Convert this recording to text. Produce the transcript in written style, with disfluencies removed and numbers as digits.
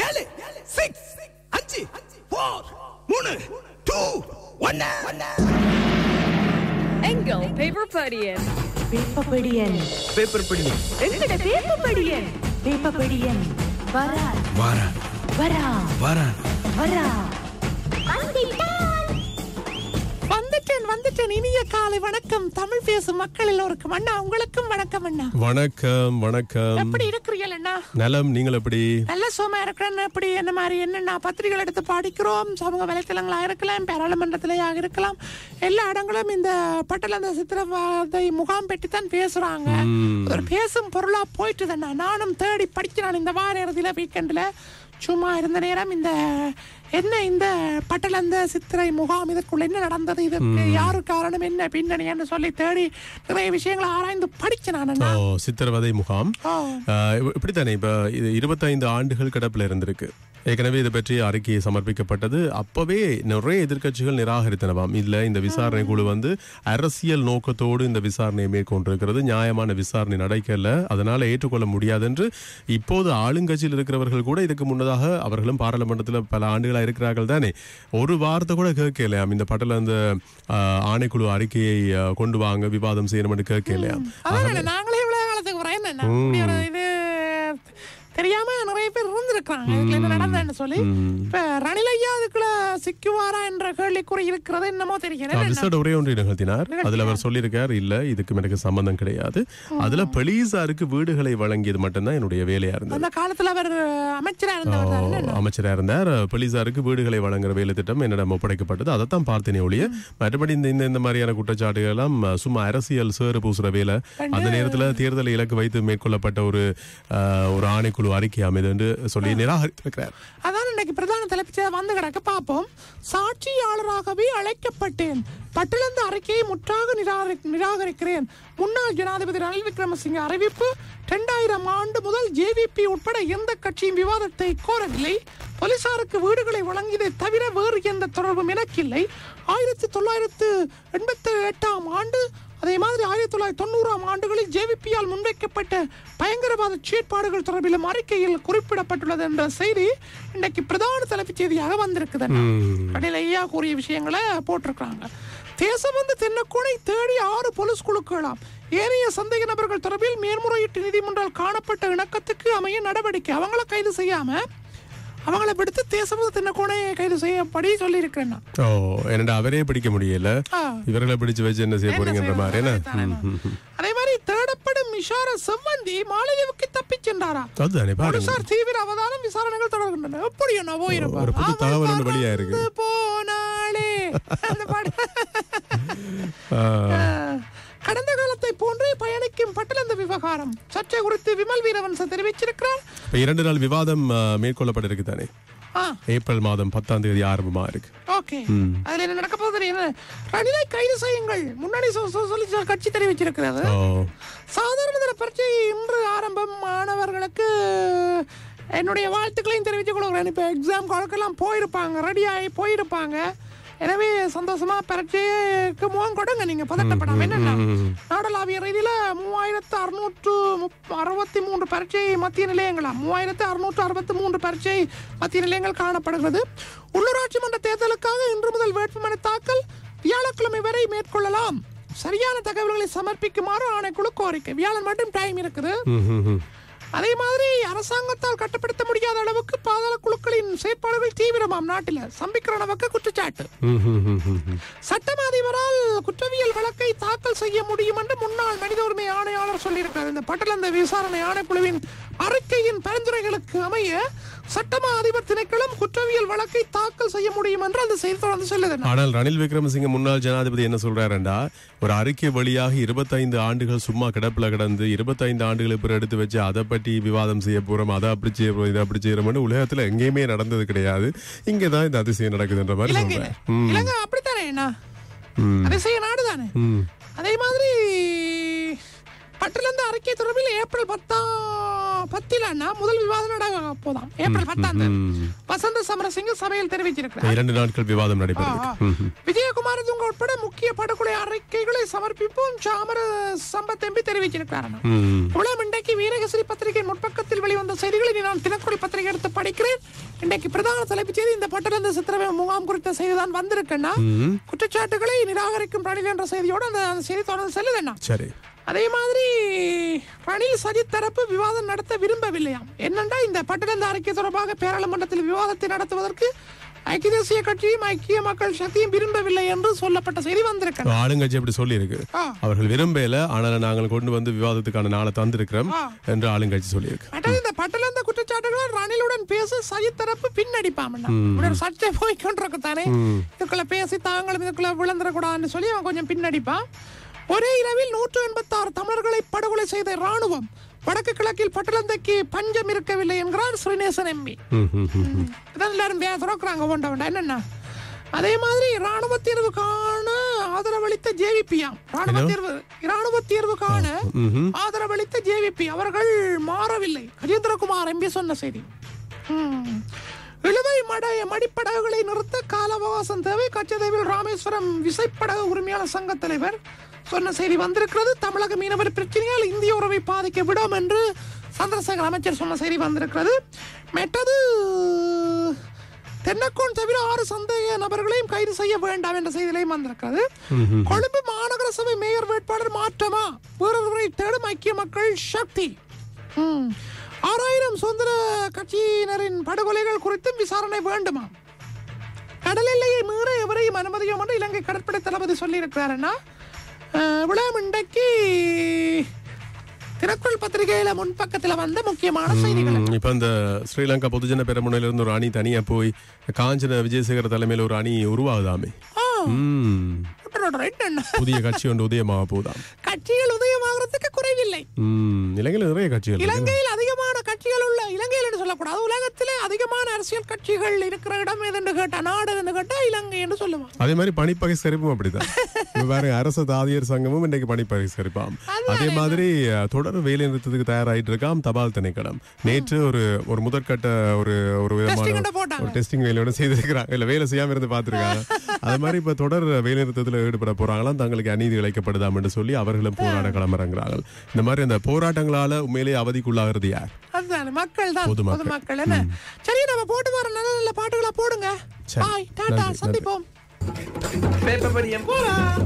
7 6 5 4 3 2 1 எங்கள் பேப்பர் படியன் எங்கட பேப்பர் படியன் வரா வந்துட்டேன் இனிய காலை வணக்கம். தமிழ் பேசும் மக்கள் எல்லோருக்கும் அண்ணா, உங்களுக்கும் வணக்கம் அண்ணா. வணக்கம். எப்படி இருக்கிறீர்கள் அண்ணா? நலம். நீங்கள் எப்படி? நல்ல சும்மா இருக்கிறேன். எப்படி என்ன மாதிரி என்னென்ன பத்திரிகைகள் எடுத்து படிக்கிறோம், சமூக வலைத்தளங்களா இருக்கலாம், பாராளுமன்றத்திலேயாக இருக்கலாம், எல்லா இடங்களும் இந்த பட்டலந்த சித்திரவதை முகாம் பெட்டி தான் பேசுறாங்க. ஒரு பேசும் பொருளா போயிட்டு தானே நானும் தேடி படிக்கிறான். இந்த வார இறுதியில வீக்கெண்ட்ல சும்மா இருந்த நேரம் இந்த பட்டலந்த சித்திரை முகாம் இதற்குள்ள என்ன நடந்தது, இதற்கு யாரு காரணம், என்ன பின்னணி என்று சொல்லி தேடி நிறைய விஷயங்களை ஆராய்ந்து படிச்சேன். சித்திரவதை முகாம் இப்படித்தானே இப்ப 25 ஆண்டுகள் கிடப்பில் இருந்திருக்கு. ஏற்கனவே இதை பற்றி அறிக்கை சமர்ப்பிக்கப்பட்டது. அப்பவே நிறைய எதிர்க்கட்சிகள் நிராகரித்தனவாம். இல்ல இந்த விசாரணை குழு அரசியல் நோக்கத்தோடு இந்த விசாரணையை மேற்கொண்டிருக்கிறது, நியாயமான விசாரணை நடக்கல, அதனால ஏற்றுக்கொள்ள முடியாது என்று இப்போது ஆளுங்கட்சியில் இருக்கிறவர்கள் கூட இதுக்கு முன்னதாக அவர்களும் பாராளுமன்றத்தில் பல ஆண்டுகளா இருக்கிறார்கள் தானே, ஒரு வார்த்தை கூட கேட்கலையாம். இந்த பட்டல அந்த ஆணைக்குழு அறிக்கையை கொண்டு வாங்க விவாதம் செய்யணும் என்று கேட்கலையாம். நாங்களே இவ்வளவு காலத்துக்கு இது தெரியாம நிறைய பேர் இருந்திருக்காங்க என்ன நடந்தேன்னு சொல்லி. இப்ப ரணில் ஐயா அதுக்குள்ள சிக்குவாரா என்ற கேள்விக்குறி இருக்கிறது என்னமோ தெரியல. ஒரே ஒன்றை நிகழ்த்தினார். அதுல அவர் சொல்லியிருக்கார், இல்ல இதுக்கு எனக்கு சம்பந்தம் கிடையாது, அதுல போலீசாருக்கு வீடுகளை வழங்கியது மட்டும்தான் என்னுடைய வேலையா இருந்தது. அந்த காலத்துல அவர் அமைச்சரா இருந்தார். போலீசாருக்கு வீடுகளை வழங்குற வேலை திட்டம் என்னிடம் ஒப்படைக்கப்பட்டது, அதைத்தான் பார்த்தேனே ஒழிய மற்றபடி இந்த மாதிரியான குற்றச்சாட்டுகள் எல்லாம் சும்மா அரசியல் சேறு பூசுற வேலை. அந்த நேரத்துல தேர்தலை இலக்கு வைத்து மேற்கொள்ளப்பட்ட ஒரு ஆணைக்குழு அறிக்கை அமைது என்று சொல்லி நிராகரித்திருக்கிறார். அதான் இன்னைக்கு பிரதான தலைப்பு வந்து கிடக்க பார்ப்போம். சாட்சியாளராகவே அழைக்கப்பட்டேன், பட்டலந்த அறிக்கையை முற்றாக நிராகரிக்கிறேன். முன்னாள் ஜனாதிபதி ரணில் விக்ரமசிங்க அறிவிப்பு. 2000 ஆண்டு முதல் ஜேவிபி உட்பட எந்த கட்சியும் விவாதத்தை கோரவில்லை. போலீசாருக்கு வீடுகளை வழங்கியதை தவிர வேறு எந்த தொடர்பும் எனக்கில்லை. 1988 ஆண்டு அதே மாதிரி 1990 ஆண்டுகளில் ஜேவிபியால் முன்வைக்கப்பட்ட பயங்கரவாத செயற்பாடுகள் தொடர்பிலும் அறிக்கையில் குறிப்பிடப்பட்டுள்ளது என்ற செய்தி இன்றைக்கு பிரதான தலைப்புச் செய்தியாக வந்திருக்குது. ரணில் ஐயா கூறிய விஷயங்களை போட்டிருக்காங்க. தேசபந்து தென்னக்கூனை தேடி 6 போலீஸ் குழுக்களாம் ஏனைய சந்தேக நபர்கள் தொடர்பில் மேல்முறையீட்டு நீதிமன்றம் காணப்பட்ட இணக்கத்துக்கு அமைய நடவடிக்கை. அவங்கள கைது செய்யாம அவங்களை பிடித்து தேசபந்து தென்னக்கூனை கைது செய்யப்படி சொல்லி இருக்கிறேன். என்னடா அவரே பிடிக்க முடியல, இவர்களை பிடிச்சு வச்சு என்ன செய்ய போறீங்கன்ற மாதிரி. அதே மாதிரி தேடப்படும் மிஷார செவ்வந்தி மாலதீவுக்கு தப்பிச் சென்றாரா? தீவிர அவதானம் விசாரணைகள் தொடர்கின்றன. எப்படி என்ன போயிருப்பா ஒரு புது தகவல் ஒன்று வெளியா இருக்கு. போனாலே கடந்த காலத்தை போன்றே பயணிக்கும் பட்டலந்த விவகாரம் சர்ச்சை குறித்து விமல் வீரவன்ச தெரிவிச்சிருக்கிறார். 2 நாள் விவாதம் மேற்கொள்ளப்பட்டிருக்கு தானே, ஏப்ரல் மாதம் 10ஆம் தேதி ஆரம்பமா இருக்கு. ஓகே, அதுல என்ன நடக்க போகுது? ரணிலை கைது செய்யுங்கள் முன்னணி கட்சி தெரிவிச்சிருக்கிறது. சாதாரண தர பரீட்சை இன்று ஆரம்பம். மாணவர்களுக்கு என்னுடைய வாழ்த்துக்களையும் தெரிவித்துக் கொள்கிறேன். இப்ப எக்ஸாம் காலக்கெல்லாம் போயிருப்பாங்க, ரெடியாகி போயிருப்பாங்க. எனவே சந்தோஷமா பரீட்சைக்கு முகம் கொடுங்க, நீங்க பதட்டப்படாம. என்னன்னா நாடளாவிய ரீதியில 3663 பரீட்சை மத்திய நிலையங்களா 3663 பரீட்சை மத்திய நிலையங்கள் காணப்படுகிறது. உள்ளூராட்சி மன்ற தேர்தலுக்காக இன்று முதல் வேட்புமனு தாக்கல் வியாழக்கிழமை வரை மேற்கொள்ளலாம். சரியான தகவல்களை சமர்ப்பிக்குமாறு ஆணைக்குழு கோரிக்கை. வியாழன் மட்டும் டைம் இருக்குது. அதே மாதிரி அரசாங்கத்தால் கட்டுப்படுத்த முடியாத அளவுக்கு பாதாள குழுக்களின் செயற்பாடுகள் தீவிரமாம் நாட்டில். சம்பிக்கிறனவுக்கு குற்றச்சாட்டு. சட்டம் அதிபரால் குற்றவியல் வழக்கை தாக்கல் செய்ய முடியும் என்று முன்னாள் மனித உரிமை ஆணையாளர் சொல்லியிருக்கிறார். இந்த பட்டலந்த விசாரணை ஆணைக்குழுவின் அறிக்கையின் பரிந்துரைகளுக்கு அமைய சட்டமா அதிபர் திணைக்களம் குற்றவியல் வழக்கை தாக்கல் செய்ய முடியும் என்று அந்த செய்தி தொடர்ந்து சொல்லுது. ஆனால் ரணில் விக்ரமசிங்க முன்னாள் ஜனாதிபதி என்ன சொல்றாருண்டா, ஒரு அறிக்கை வழியாக 25 ஆண்டுகள் சும்மா கிடப்புல கிடந்து 25 ஆண்டுகளுக்கு பிறகு எடுத்து வச்சு அதை பற்றி விவாதம் செய்ய போறோம், அதை அப்படி செய்ய போறோம், இதை அப்படி செய்யறோம்னு உலகத்துல எங்கேயுமே நடந்தது கிடையாது. இங்கதான் இந்த அதிசயம் நடக்குதுன்ற மாதிரி சொல்றேன். அப்படித்தானே அதிசய நாடு தானே. அதே மாதிரி பட்டிலிருந்து அறிக்கை தொடர்பில் ஏப்ரல் 10 முதல் விவாதம் நடைபெற போதாம். ஏப்ரல் 10 வசந்த சமரசிங்க சபையில் தெரிவிச்சிருக்கிறார். 2 நாட்கள் விவாதம் நடைபெறும். விஜயகுமார் துங்க உட்பட முக்கிய படுகொலை அறிக்கைகளை சமர்ப்பிப்போம் சாமர சம்பத் எம்பி தெரிவிச்சிருக்கிறார். உளம் இன்றைக்கு வீரகேசரி பத்திரிகை முற்பக்கத்தில் வெளிவந்த செய்திகளை நான் தினக்குரல் பத்திரிகை எடுத்து படிக்கிறேன். இன்றைக்கு பிரதான தலைப்புச் செய்தி இந்த பட்டிலிருந்து சித்திரவை முகாம் குறித்த செய்திதான் வந்திருக்குன்னா குற்றச்சாட்டுகளை நிராகரிக்கும் ரணில் என்ற செய்தியோடு அந்த செய்தி தொடர்ந்து செல்லுதுன்னா. சரி, அதே மாதிரி ரணில் சஜித் தரப்பு விவாதம் நடத்த விரும்பவில்லையாம். என்னென்றா இந்த பட்டிலிருந்து அறிக்கை தொடர்பாக பாராளுமன்றத்தில் விவாதத்தை நடத்துவதற்கு ஐக்கிய தேசிய கட்சியும் ஐக்கிய மக்கள் சக்தியும் விரும்பவில்லை என்று சொல்லப்பட்ட செய்தி வந்திருக்கிறது. ஆளுங்கட்சி அப்படி சொல்லி இருக்கு. அவர்கள் விரும்பல, ஆனால் நாங்கள் கொண்டு வந்து விவாதத்துக்கான நாளை தந்திருக்கிறோம் என்று ஆளுங்கட்சி சொல்லி இருக்கு. இந்த பட்டிலிருந்து குற்றச்சாட்டுகள் ரணிலுடன் பேச சஜித் தரப்பு பின்னடிப்பாம சர்ச்சை போய்கொண்டிருக்கு தானே. இதுக்குள்ள பேசி தாங்களும் இதுக்குள்ள விழுந்துடக்கூடாதுன்னு சொல்லி அவன் கொஞ்சம் பின்னடிப்பான். ஒரே இரவில் 186 தமிழர்களை படுகொலை செய்த ராணுவம். வடக்கு கிழக்கில் பட்டிலந்தைக்கு பஞ்சம் இருக்கவில்லை என்கிறார் ஸ்ரீநேசன் எம்பி. எல்லாரும் துறக்குறாங்க ஒண்ட என்னன்னா. அதே மாதிரி ராணுவ தீர்வுக்கான ஆதரவளித்த ஜேவிபியாம். ராணுவ தீர்வுக்கான ஆதரவளித்த ஜேவிபி அவர்கள் மாறவில்லை. கஜேந்திரகுமார் எம்பி சொன்ன செய்தி. இழுவை மடிப்படகுகளை நிறுத்த கால அவகாசம் தேவை. கச்சதேவில் ராமேஸ்வரம் விசைப்படகு உரிமையாளர் சங்க தலைவர் சொன்ன செய்தி வந்திருக்கிறது. தமிழக மீனவர் பிரச்சனையால் இந்திய உறவை பாதிக்க விடும் என்று சந்திரசேகர் அமைச்சர் சொன்ன செய்தி வந்திருக்கிறது. மெட்டது தென்னக்கோன் தவிர 6 சந்தேக நபர்களையும் கைது செய்ய வேண்டாம் என்ற செய்தியிலையும் வந்திருக்கிறது. கொழும்பு மாநகர சபை மேயர் வேட்பாளர் மாற்றமா, வேறொருவரை தேடும் ஐக்கிய மக்கள் சக்தி. 6000 சுதந்திர கட்சியினரின் படுகொலைகள் குறித்தும் விசாரணை வேண்டுமா. கடல் எல்லையை மீற எவரையும் அனுமதியும் என்று இலங்கை கடற்படை தளபதி சொல்லி இருக்கிறாருன்னா. விழாம் இன்றைக்கு தினக்குரல் பத்திரிகையில முன்பக்கத்துல வந்த முக்கியமான செய்திகள். இப்ப இந்த ஸ்ரீலங்கா பொதுஜன பெரமுனையில இருந்து ஒரு அணி தனியா போய் காஞ்சன விஜயசேகர தலைமையில ஒரு அணி உருவாகுதாமே. புதிய கட்சி ஒன்று உதயமாக போதாம். கட்சிகள் உதயமாகிறதுக்கு குறைவில்லை. இலங்கையில் நிறைய கட்சிகள், இலங்கையில் அதிகமான கட்சிகள் உள்ள, இலங்கையில் என்று சொல்லக்கூடாது, உலகத்திலே அதிகமான அரசியல் கட்சிகள் இருக்கிற இடம் எது கேட்டா, நாடு என்று கேட்டா இலங்கை என்று சொல்லுவாங்க. அதே மாதிரி பணிப்பகிஷ்கரிப்பும் அப்படிதான். வேற அரசு தாதியர் சங்கமும் இன்றைக்கு பணிப்பகிஷ்கரிப்பாம். அதே மாதிரி தொடர் வேலை நிறுத்தத்துக்கு தயாராகிட்டு இருக்காம் தபால் திணைக்களம். நேற்று ஒரு முதற்கட்ட ஒரு விதமான ஒரு டெஸ்டிங் வேலையோட செய்திருக்கிறாங்க. இல்ல வேலை செய்யாம இருந்து பார்த்திருக்காங்க. அது மாதிரி இப்ப தொடர் வேலை நிறுத்தத்தில் ஈடுபட போறாங்களாம். தங்களுக்கு அநீதி இழைக்கப்படுதாம் என்று சொல்லி அவர்களும் போராட களமிறங்குறார்கள். இந்த மாதிரி அந்த போராட்டங்களால உண்மையிலேயே அவதிக்குள்ளாகிறது யார்? அதுதான் மக்கள் தான், பொதுமக்கள். என்ன சரி, நம்ம போட்டு வர நல்ல நல்ல பாட்டுகளா போடுங்க. பாய், டாடா, சந்திப்போம். பேப்பர் படியம் போலாம்.